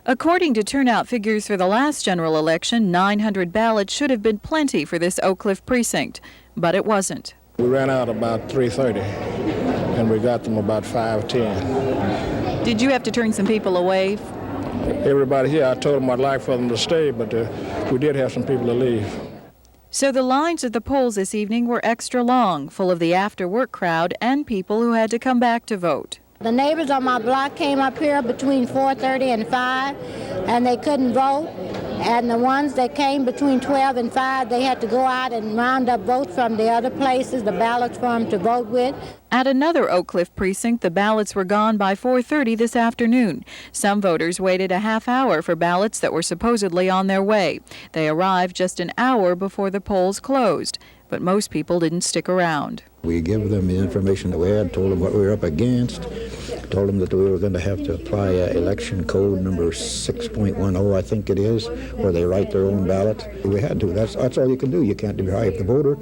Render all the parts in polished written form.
According to turnout figures for the last general election, 900 ballots should have been plenty for this Oak Cliff precinct, but it wasn't. We ran out about 3:30, and we got them about 5:10. Did you have to turn some people away? Everybody here, I told them I'd like for them to stay, but we did have some people to leave. So the lines at the polls this evening were extra long, full of the after-work crowd and people who had to come back to vote. The neighbors on my block came up here between 4:30 and 5, and they couldn't vote. And the ones that came between 12 and 5, they had to go out and round up votes from the other places, the ballots for them to vote with. At another Oak Cliff precinct, the ballots were gone by 4:30 this afternoon. Some voters waited a half hour for ballots that were supposedly on their way. They arrived just an hour before the polls closed, but most people didn't stick around. We gave them the information that we had, told them what we were up against, told them that we were going to have to apply election code number 6.10, I think it is, where they write their own ballot. We had to. That's all you can do. You can't deprive the voter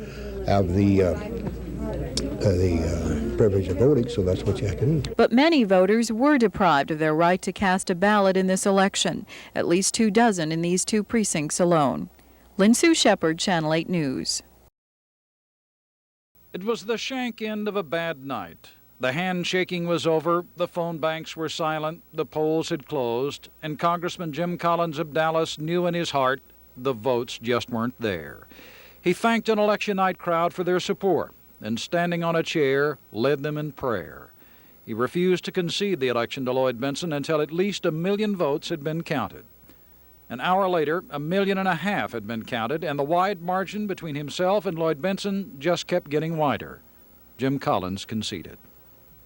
of the privilege of voting, so that's what you have to do. But many voters were deprived of their right to cast a ballot in this election, at least 24 in these two precincts alone. Lynn Sue Shepard, Channel 8 News. It was the shank end of a bad night. The handshaking was over, the phone banks were silent, the polls had closed, and Congressman Jim Collins of Dallas knew in his heart the votes just weren't there. He thanked an election night crowd for their support and, standing on a chair, led them in prayer. He refused to concede the election to Lloyd Bentsen until at least 1 million votes had been counted. An hour later, 1.5 million had been counted, and the wide margin between himself and Lloyd Bentsen just kept getting wider. Jim Collins conceded.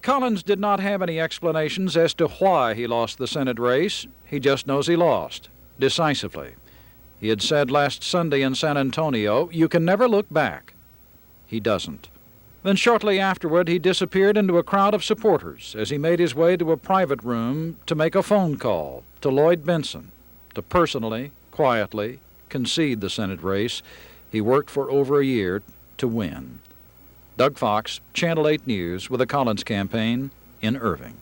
Collins did not have any explanations as to why he lost the Senate race. He just knows he lost, decisively. He had said last Sunday in San Antonio, "You can never look back." He doesn't. Then shortly afterward, he disappeared into a crowd of supporters as he made his way to a private room to make a phone call to Lloyd Bentsen, to personally, quietly concede the Senate race he worked for over a year to win. Doug Fox, Channel 8 News, with the Collins campaign in Irving.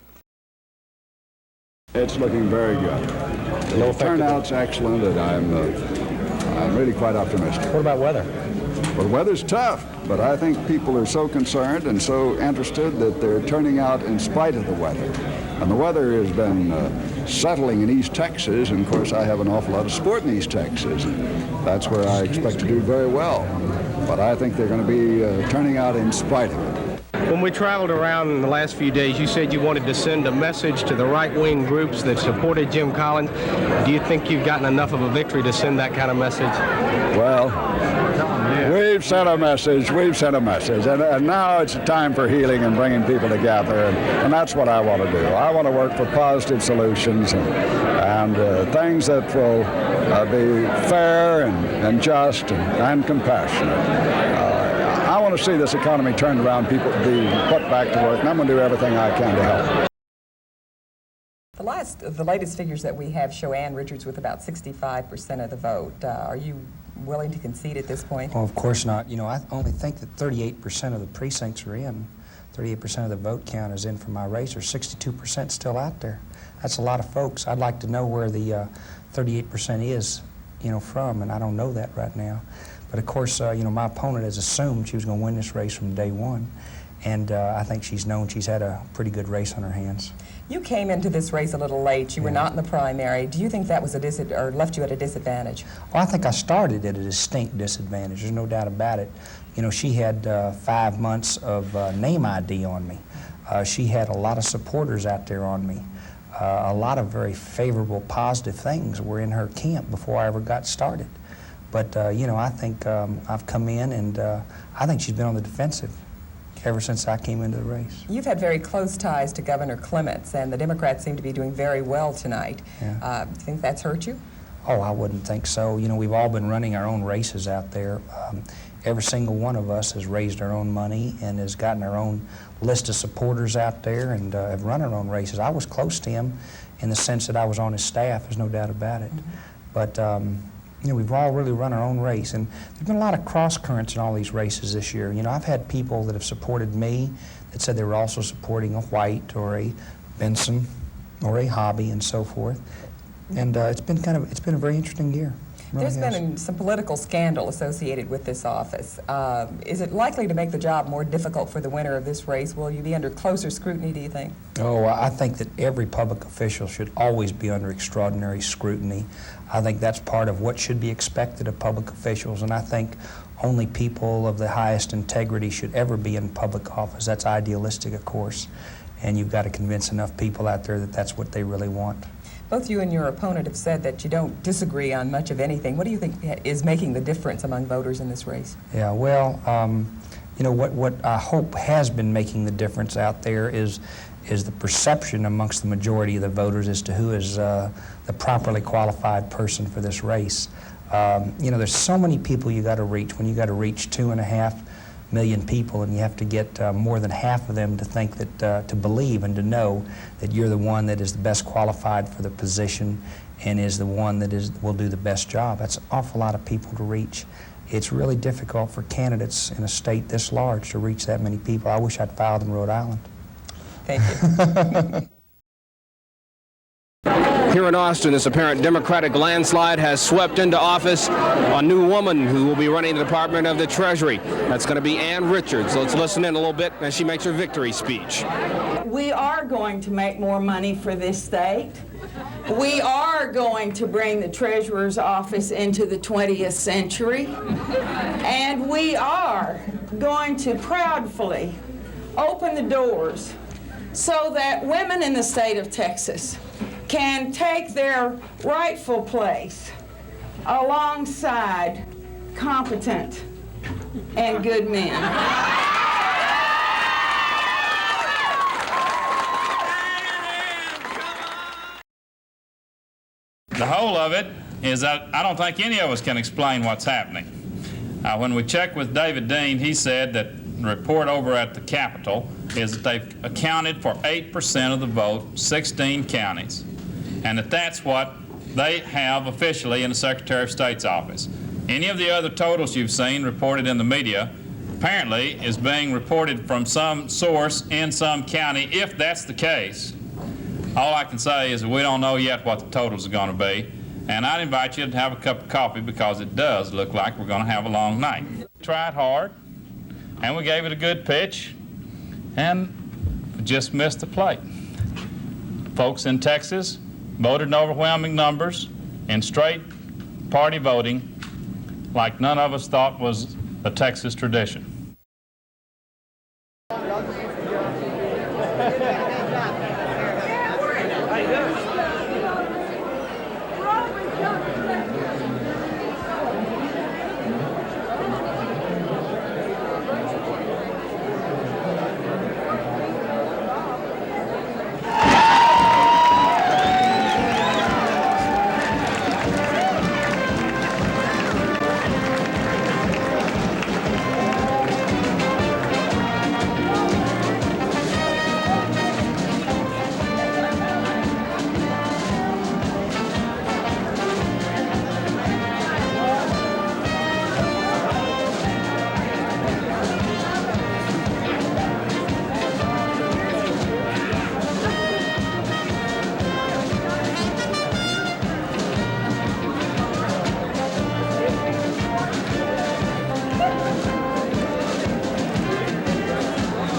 It's looking very good. The turnout's excellent, and I'm really quite optimistic. What about weather? Well, the weather's tough, but I think people are so concerned and so interested that they're turning out in spite of the weather. And the weather has been settling in East Texas, and of course I have an awful lot of sport in East Texas. That's where I expect to do very well. But I think they're going to be turning out in spite of it. When we traveled around in the last few days, you said you wanted to send a message to the right-wing groups that supported Jim Collins. Do you think you've gotten enough of a victory to send that kind of message? Well, we've sent a message, and now it's time for healing and bringing people together, and that's what I want to do. I want to work for positive solutions and things that will be fair and just and compassionate. I want to see this economy turned around, people be put back to work, and I'm going to do everything I can to help. The latest figures that we have show Ann Richards with about 65% of the vote. Are you willing to concede at this point? Well, of course not. You know, I only think that 38% of the precincts are in. 38% of the vote count is in for my race, or 62% still out there. That's a lot of folks. I'd like to know where the 38% is, from, and I don't know that right now. But of course, my opponent has assumed she was going to win this race from day one, and I think she's known she's had a pretty good race on her hands. You came into this race a little late. You were not in the primary. Do you think that was or left you at a disadvantage? Well, I think I started at a distinct disadvantage. There's no doubt about it. She had 5 months of name ID on me. She had a lot of supporters out there on me. A lot of very favorable, positive things were in her camp before I ever got started. But, I think I've come in, and I think she's been on the defensive ever since I came into the race. You've had very close ties to Governor Clements, and the Democrats seem to be doing very well tonight. Yeah. Do you think that's hurt you? Oh, I wouldn't think so. We've all been running our own races out there. Every single one of us has raised our own money and has gotten our own list of supporters out there and have run our own races. I was close to him in the sense that I was on his staff, there's no doubt about it. But we've all really run our own race, and there's been a lot of cross currents in all these races this year. I've had people that have supported me that said they were also supporting a White or a Benson or a Hobby and so forth. And it's been a very interesting year. There's been some political scandal associated with this office. Is it likely to make the job more difficult for the winner of this race? Will you be under closer scrutiny, do you think? Oh, I think that every public official should always be under extraordinary scrutiny. I think that's part of what should be expected of public officials, and I think only people of the highest integrity should ever be in public office. That's idealistic, of course, and you've got to convince enough people out there that that's what they really want. Both you and your opponent have said that you don't disagree on much of anything. What do you think is making the difference among voters in this race? Yeah, well, you know, what I hope has been making the difference out there is the perception amongst the majority of the voters as to who is the properly qualified person for this race. You know, there's so many people you got to reach. When you got to reach 2.5 million people, and you have to get more than half of them to think that, to believe and to know that you're the one that is the best qualified for the position and is the one that will do the best job. That's an awful lot of people to reach. It's really difficult for candidates in a state this large to reach that many people. I wish I'd filed in Rhode Island. Thank you. Here in Austin, this apparent Democratic landslide has swept into office a new woman who will be running the Department of the Treasury. That's going to be Ann Richards. Let's listen in a little bit as she makes her victory speech. We are going to make more money for this state. We are going to bring the Treasurer's office into the 20th century. And we are going to proudly open the doors so that women in the state of Texas can take their rightful place alongside competent and good men. The whole of it is that I don't think any of us can explain what's happening. When we checked with David Dean, he said that the report over at the Capitol is that they've accounted for 8% of the vote, 16 counties, and that's what they have officially in the Secretary of State's office. Any of the other totals you've seen reported in the media apparently is being reported from some source in some county. If that's the case, all I can say is that we don't know yet what the totals are going to be, and I'd invite you to have a cup of coffee because it does look like we're going to have a long night. We tried hard, and we gave it a good pitch, and we just missed the plate. Folks in Texas voted in overwhelming numbers in straight party voting like none of us thought was a Texas tradition.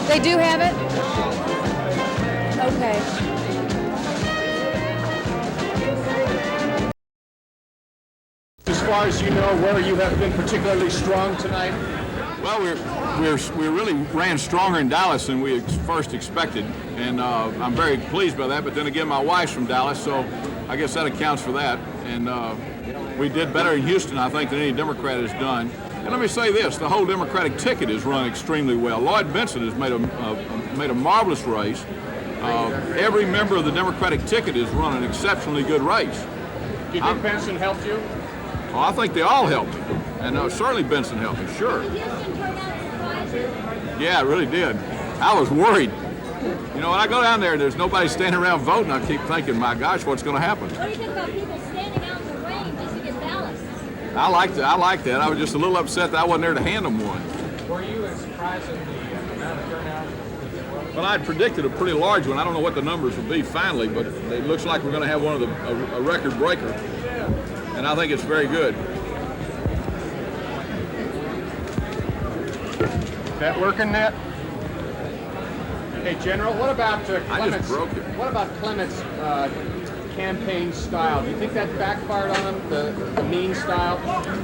They do have it? Okay. As far as you know, where you have been particularly strong tonight? Well, we really ran stronger in Dallas than we first expected, and I'm very pleased by that. But then again, my wife's from Dallas, so I guess that accounts for that. And we did better in Houston, I think, than any Democrat has done. And let me say this, the whole Democratic ticket has run extremely well. Lloyd Bentsen has made a marvelous race. Every member of the Democratic ticket has run an exceptionally good race. Do you think Bentsen helped you? Oh, I think they all helped me. And certainly Bentsen helped me, sure. Yeah, it really did. I was worried. You know, when I go down there, there's nobody standing around voting. I keep thinking, my gosh, what's going to happen? What do you think about people standing out in the rain just to get ballots? I liked that. I was just a little upset that I wasn't there to hand them one. Were you as surprised at the amount of turnout as it was? Well, I'd predicted a pretty large one. I don't know what the numbers will be finally, but it looks like we're going to have one of a record breaker, and I think it's very good. That working, Nat? Hey, General, what about Clement's? I just broke it. What about Clement's campaign style? Do you think that backfired on him, the mean style?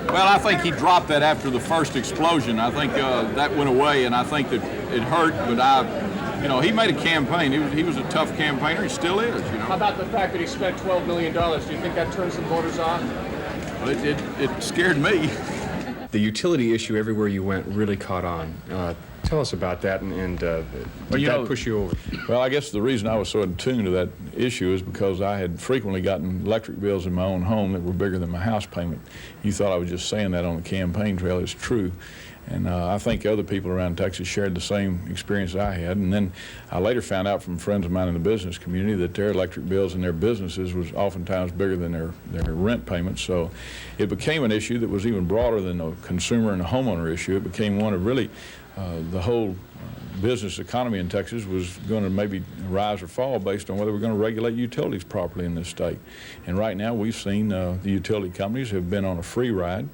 Well, I think he dropped that after the first explosion. I think that went away, and I think that it hurt. But he made a campaign. He was a tough campaigner. He still is. How about the fact that he spent $12 million? Do you think that turned some voters off? Well, it scared me. The utility issue everywhere you went really caught on. Tell us about that, and did that push you over? Well, I guess the reason I was so attuned to that issue is because I had frequently gotten electric bills in my own home that were bigger than my house payment. You thought I was just saying that on the campaign trail. It's true. And I think other people around Texas shared the same experience I had. And then I later found out from friends of mine in the business community that their electric bills in their businesses was oftentimes bigger than their rent payments. So it became an issue that was even broader than a consumer and a homeowner issue. It became one of really the whole business economy in Texas was going to maybe rise or fall based on whether we're going to regulate utilities properly in this state. And right now we've seen the utility companies have been on a free ride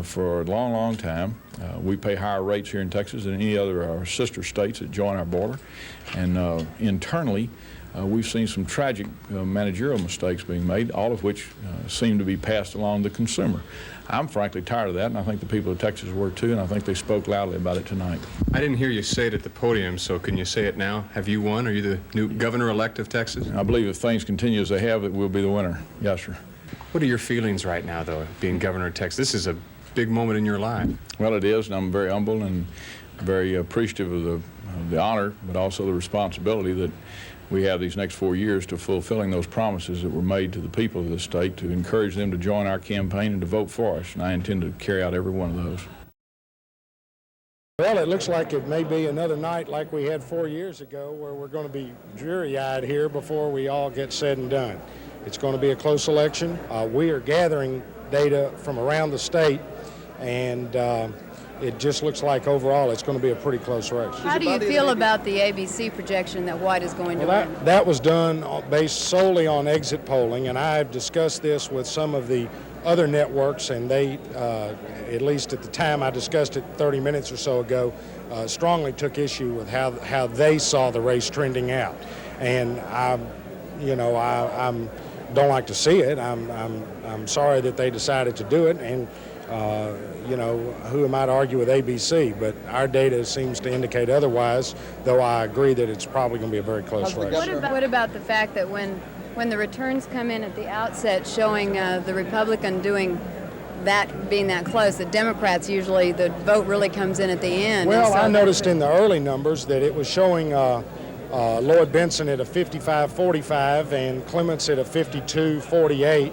for a long, long time. We pay higher rates here in Texas than any other of our sister states that join our border. And internally, we've seen some tragic managerial mistakes being made, all of which seem to be passed along to the consumer. I'm frankly tired of that, and I think the people of Texas were too, and I think they spoke loudly about it tonight. I didn't hear you say it at the podium, so can you say it now? Have you won? Are you the new governor-elect of Texas? I believe if things continue as they have, that we'll be the winner. Yes, sir. What are your feelings right now, though, being governor of Texas? This is a big moment in your life. Well, it is, and I'm very humble and very appreciative of the honor, but also the responsibility that we have these next 4 years to fulfilling those promises that were made to the people of this state, to encourage them to join our campaign and to vote for us, and I intend to carry out every one of those. Well, it looks like it may be another night like we had 4 years ago where we're going to be dreary-eyed here before we all get said and done. It's going to be a close election. We are gathering data from around the state, and it just looks like overall it's going to be a pretty close race. How do you feel about the ABC projection that White is going to win? That was done based solely on exit polling, and I've discussed this with some of the other networks, and they, at least at the time I discussed it 30 minutes or so ago, strongly took issue with how they saw the race trending out. And I don't like to see it. I'm sorry that they decided to do it, and who am I to argue with ABC? But our data seems to indicate otherwise, though I agree that it's probably going to be a very close race. What about the fact that when the returns come in at the outset showing the Republican being that close, the Democrats usually, the vote really comes in at the end? Well, so I noticed in the early numbers that it was showing Lloyd Benson at a 55-45 and Clements at a 52-48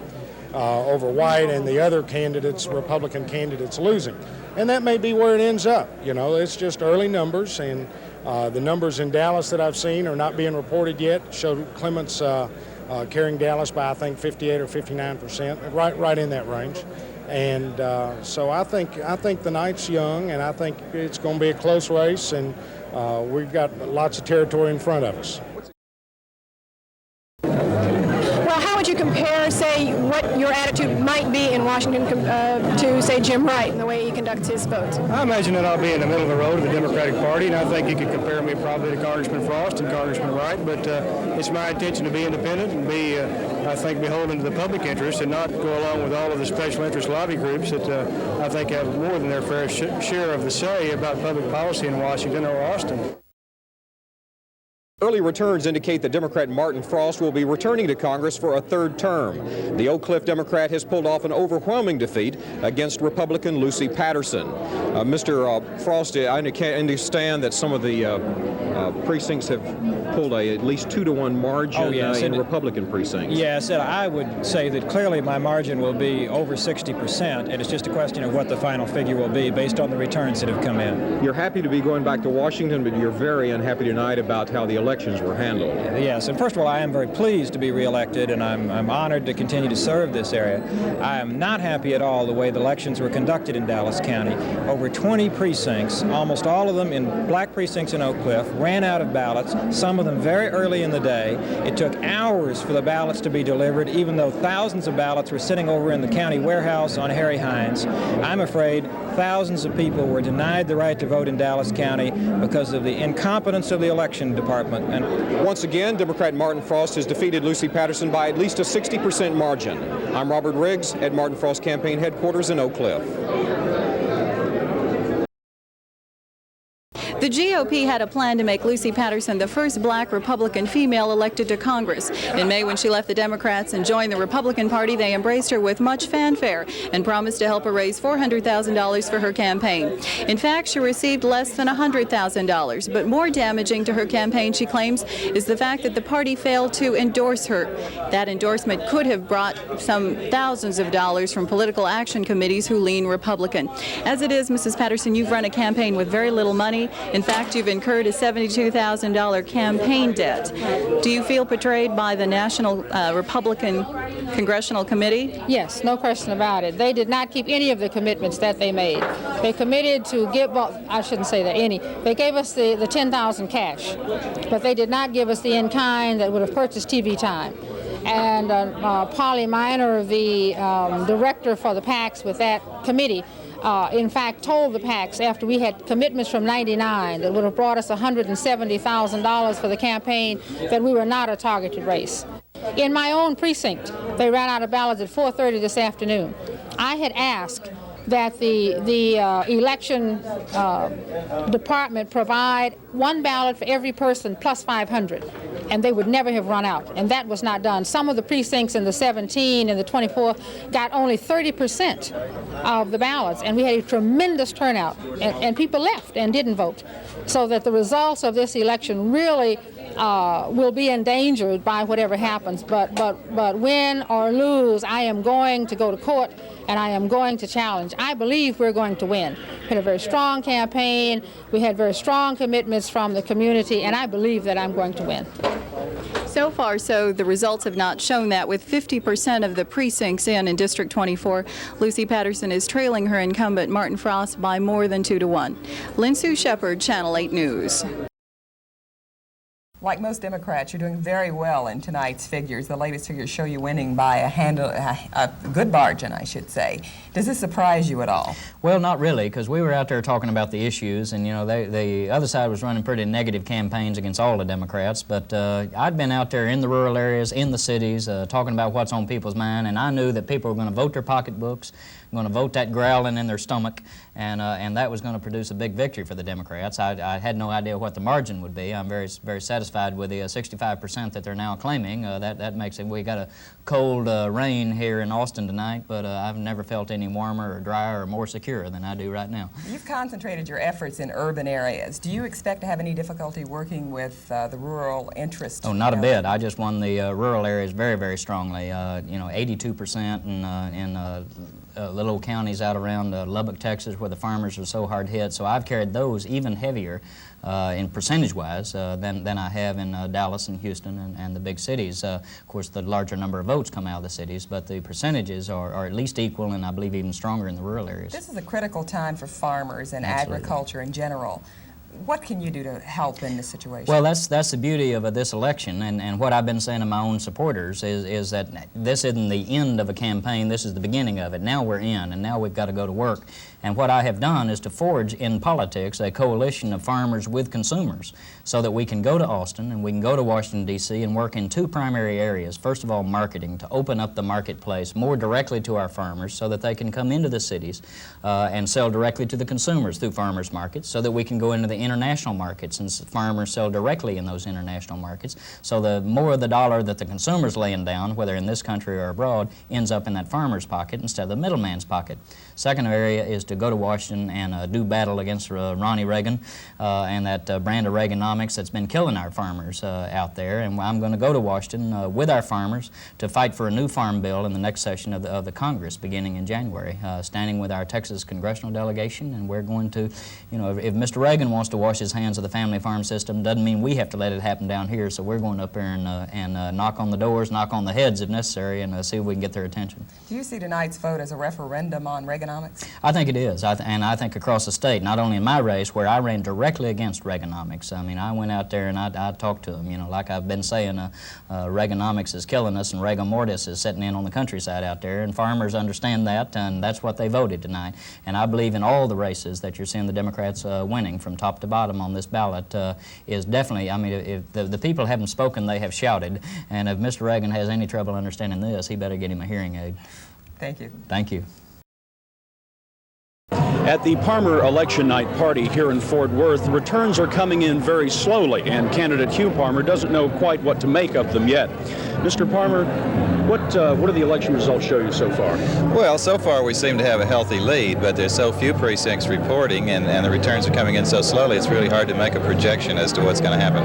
over White, and the other candidates, Republican candidates, losing. And that may be where it ends up. It's just early numbers, and the numbers in Dallas that I've seen are not being reported yet. Show Clements carrying Dallas by, I think, 58 or 59%, right in that range. And so I think the night's young, and I think it's going to be a close race, and we've got lots of territory in front of us. Well, how would you compare, say, what your attitude might be in Washington to, say, Jim Wright and the way he conducts his votes? I imagine that I'll be in the middle of the road of the Democratic Party, and I think you could compare me probably to Congressman Frost and Congressman Wright, but it's my intention to be independent and be, I think, beholden to the public interest and not go along with all of the special interest lobby groups that I think have more than their fair share of the say about public policy in Washington or Austin. Early returns indicate that Democrat Martin Frost will be returning to Congress for a third term. The Oak Cliff Democrat has pulled off an overwhelming defeat against Republican Lucy Patterson. Mr. Frost, I understand that some of the precincts have pulled at least 2-to-1 margin in Republican precincts. Yes, I would say that clearly my margin will be over 60%, and it's just a question of what the final figure will be based on the returns that have come in. You're happy to be going back to Washington, but you're very unhappy tonight about how the election elections were handled. Yes, and first of all, I am very pleased to be reelected, and I'm honored to continue to serve this area. I am not happy at all the way the elections were conducted in Dallas County. Over 20 precincts, almost all of them in black precincts in Oak Cliff, ran out of ballots, some of them very early in the day. It took hours for the ballots to be delivered, even though thousands of ballots were sitting over in the county warehouse on Harry Hines. I'm afraid thousands of people were denied the right to vote in Dallas County because of the incompetence of the election department. And once again, Democrat Martin Frost has defeated Lucy Patterson by at least a 60% margin. I'm Robert Riggs at Martin Frost campaign headquarters in Oak Cliff. The GOP had a plan to make Lucy Patterson the first black Republican female elected to Congress. In May, when she left the Democrats and joined the Republican Party, they embraced her with much fanfare and promised to help her raise $400,000 for her campaign. In fact, she received less than $100,000. But more damaging to her campaign, she claims, is the fact that the party failed to endorse her. That endorsement could have brought some thousands of dollars from political action committees who lean Republican. As it is, Mrs. Patterson, you've run a campaign with very little money. In fact, you've incurred a $72,000 campaign debt. Do you feel betrayed by the National Republican Congressional Committee? Yes, no question about it. They did not keep any of the commitments that they made. They committed to give, well, I shouldn't say that any. They gave us the $10,000 cash, but they did not give us the in-kind that would have purchased TV time. And Polly Minor, the director for the PACs with that committee, in fact, told the PACs after we had commitments from '99 that would have brought us $170,000 for the campaign that we were not a targeted race. In my own precinct, they ran out of ballots at 4:30 this afternoon. I had asked that the election department provide one ballot for every person plus 500, and they would never have run out, and that was not done. Some of the precincts in the 17 and the 24 got only 30% of the ballots, and we had a tremendous turnout, and people left and didn't vote. So that the results of this election really will be endangered by whatever happens, but win or lose, I am going to go to court and I am going to challenge. I believe we're going to win. We had a very strong campaign, we had very strong commitments from the community, and I believe that I'm going to win. So far, so the results have not shown that. With 50% of the precincts in District 24, Lucy Patterson is trailing her incumbent Martin Frost by more than 2-1. Lynn Sue Shepard, Channel 8 News. Like most Democrats, you're doing very well in tonight's figures. The latest figures show you winning by a good margin, I should say. Does this surprise you at all? Well, not really, because we were out there talking about the issues, and you know, the other side was running pretty negative campaigns against all the Democrats. But I'd been out there in the rural areas, in the cities, talking about what's on people's mind, and I knew that people were going to vote their pocketbooks, going to vote that growling in their stomach, and that was going to produce a big victory for the Democrats. I had no idea what the margin would be. I'm very satisfied with the 65% that they're now claiming. That makes it, we got a cold rain here in Austin tonight, but I've never felt any warmer or drier or more secure than I do right now. You've concentrated your efforts in urban areas. Do you expect to have any difficulty working with the rural interest? Oh, not a bit. I just won the rural areas very strongly. You know, 82% in little counties out around Lubbock, Texas, where the farmers are so hard hit. So I've carried those even heavier in percentage-wise than I have in Dallas and Houston and the big cities. Of course, the larger number of votes come out of the cities, but the percentages are at least equal, and I believe even stronger in the rural areas. This is a critical time for farmers and agriculture in general. What can you do to help in this situation? Well, that's the beauty of this election, and what I've been saying to my own supporters is that this isn't the end of a campaign, this is the beginning of it. Now we're in, and now we've got to go to work. And what I have done is to forge in politics a coalition of farmers with consumers so that we can go to Austin and we can go to Washington, D.C. and work in two primary areas. First of all, marketing, to open up the marketplace more directly to our farmers so that they can come into the cities and sell directly to the consumers through farmers markets, so that we can go into the international markets and farmers sell directly in those international markets. So the more of the dollar that the consumer's laying down, whether in this country or abroad, ends up in that farmer's pocket instead of the middleman's pocket. Second area is to go to Washington and do battle against Ronnie Reagan and that brand of Reaganomics that's been killing our farmers out there. And I'm going to go to Washington with our farmers to fight for a new farm bill in the next session of the Congress beginning in January, standing with our Texas congressional delegation. And we're going to, you know, if Mr. Reagan wants to wash his hands of the family farm system. Doesn't mean we have to let it happen down here, so we're going up there and knock on the doors, knock on the heads if necessary, and see if we can get their attention. Do you see tonight's vote as a referendum on Reaganomics? I think it is, and I think across the state, not only in my race where I ran directly against Reaganomics. I mean, I went out there and I talked to them, you know, like I've been saying, Reaganomics is killing us and Rigor Mortis is setting in on the countryside out there, and farmers understand that, and that's what they voted tonight. And I believe in all the races that you're seeing the Democrats winning from top to bottom on this ballot is definitely, I mean, if the people haven't spoken, they have shouted, and if Mr. Reagan has any trouble understanding this, he better get him a hearing aid. Thank you. Thank you. At the Parmer election night party here in Fort Worth, returns are coming in very slowly, and candidate Hugh Parmer doesn't know quite what to make of them yet. Mr. Parmer, what do the election results show you so far? Well, so far we seem to have a healthy lead, but there's so few precincts reporting, and the returns are coming in so slowly, it's really hard to make a projection as to what's going to happen.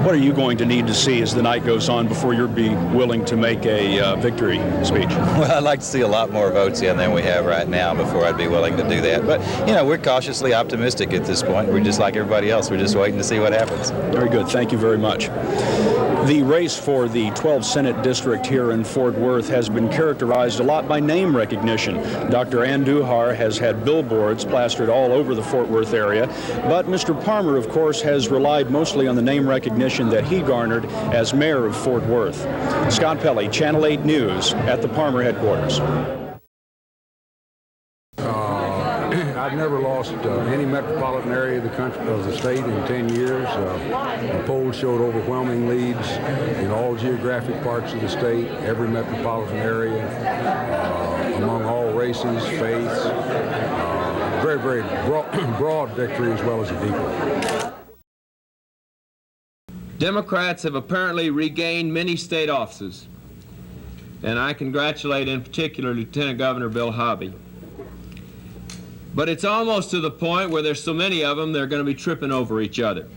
What are you going to need to see as the night goes on before you'll be willing to make a victory speech? Well, I'd like to see a lot more votes in than we have right now before I'd be willing to do that. But, you know, we're cautiously optimistic at this point. We're just like everybody else. We're just waiting to see what happens. Very good. Thank you very much. The race for the 12th Senate District here in Fort Worth has been characterized a lot by name recognition. Dr. Ann Duhar has had billboards plastered all over the Fort Worth area, but Mr. Parmer, of course, has relied mostly on the name recognition that he garnered as mayor of Fort Worth. Scott Pelley, Channel 8 News, at the Parmer headquarters. I've never lost any metropolitan area of the country, of the state, in 10 years. The polls showed overwhelming leads in all geographic parts of the state, every metropolitan area, among all races, faiths. Very, very broad victory as well as a deep one. Democrats have apparently regained many state offices, and I congratulate in particular Lieutenant Governor Bill Hobby. But it's almost to the point where there's so many of them, they're going to be tripping over each other.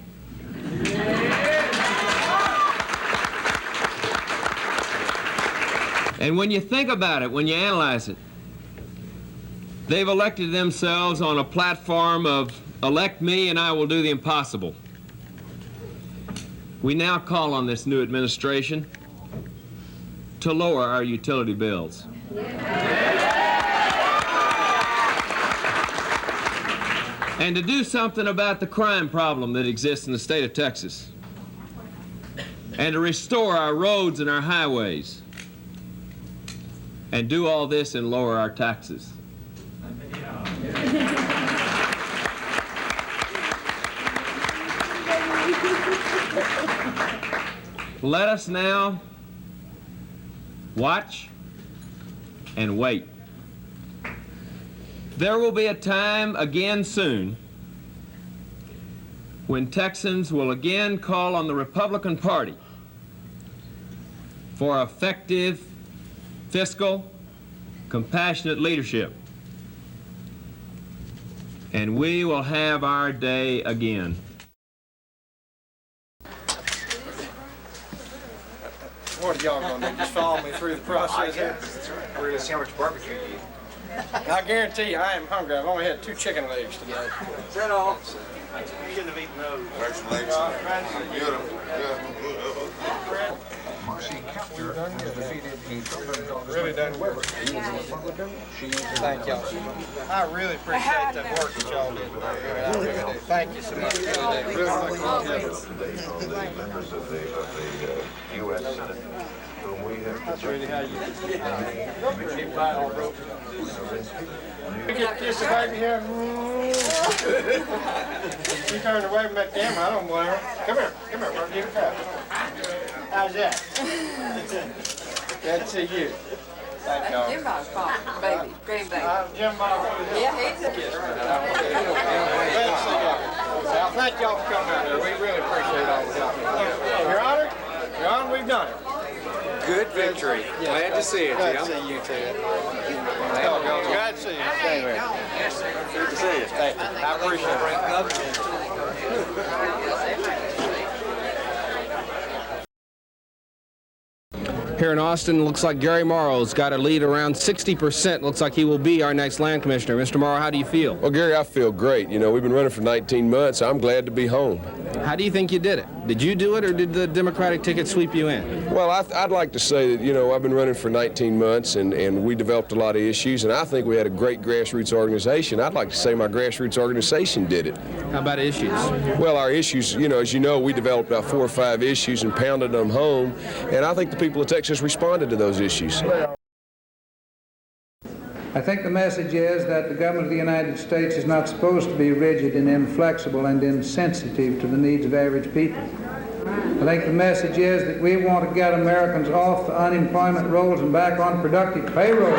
And when you think about it, when you analyze it, they've elected themselves on a platform of elect me and I will do the impossible. We now call on this new administration to lower our utility bills. And to do something about the crime problem that exists in the state of Texas. And to restore our roads and our highways. And do all this and lower our taxes. Let us now watch and wait. There will be a time again soon when Texans will again call on the Republican Party for effective, fiscal, compassionate leadership. And we will have our day again. What are y'all gonna do? Just follow me through the process here? We're gonna see how much barbecue you eat. I guarantee you, I am hungry. I've only had 2 chicken legs today. Is that all? You shouldn't have eaten those. First legs. Beautiful. Marcy Kepner has defeated really done well. Thank y'all. I really appreciate the work that y'all did. I really do. Thank you so much. Really members of the U.S. Senate. That's really how you keep flying on rope. You get a kiss of baby here. She turned away from that camera. I don't blame her. Come here, we'll give it a try. How's that? Glad to see you. Thank y'all. Jim Bob's baby, grandbaby. Jim Bob. Yeah, he's a kiss. Glad to see y'all. Thank y'all for coming out here. We really appreciate all the help. Your Honor, we've done it. Good victory. Glad to see it, Jim. Glad to see you, too. Glad to see you. Stay here. Good to see you. Thank you. I appreciate it. here in Austin. Looks like Gary Morrow's got a lead around 60%. Looks like he will be our next land commissioner. Mr. Morrow, how do you feel? Well, Gary, I feel great. You know, we've been running for 19 months. I'm glad to be home. How do you think you did it? Did you do it, or did the Democratic ticket sweep you in? Well, I'd like to say that, you know, I've been running for 19 months, and we developed a lot of issues, and I think we had a great grassroots organization. I'd like to say my grassroots organization did it. How about issues? Well, our issues, you know, as you know, we developed about 4 or 5 issues and pounded them home, and I think the people of Texas responded to those issues. I think the message is that the government of the United States is not supposed to be rigid and inflexible and insensitive to the needs of average people. I think the message is that we want to get Americans off the unemployment rolls and back on productive payroll.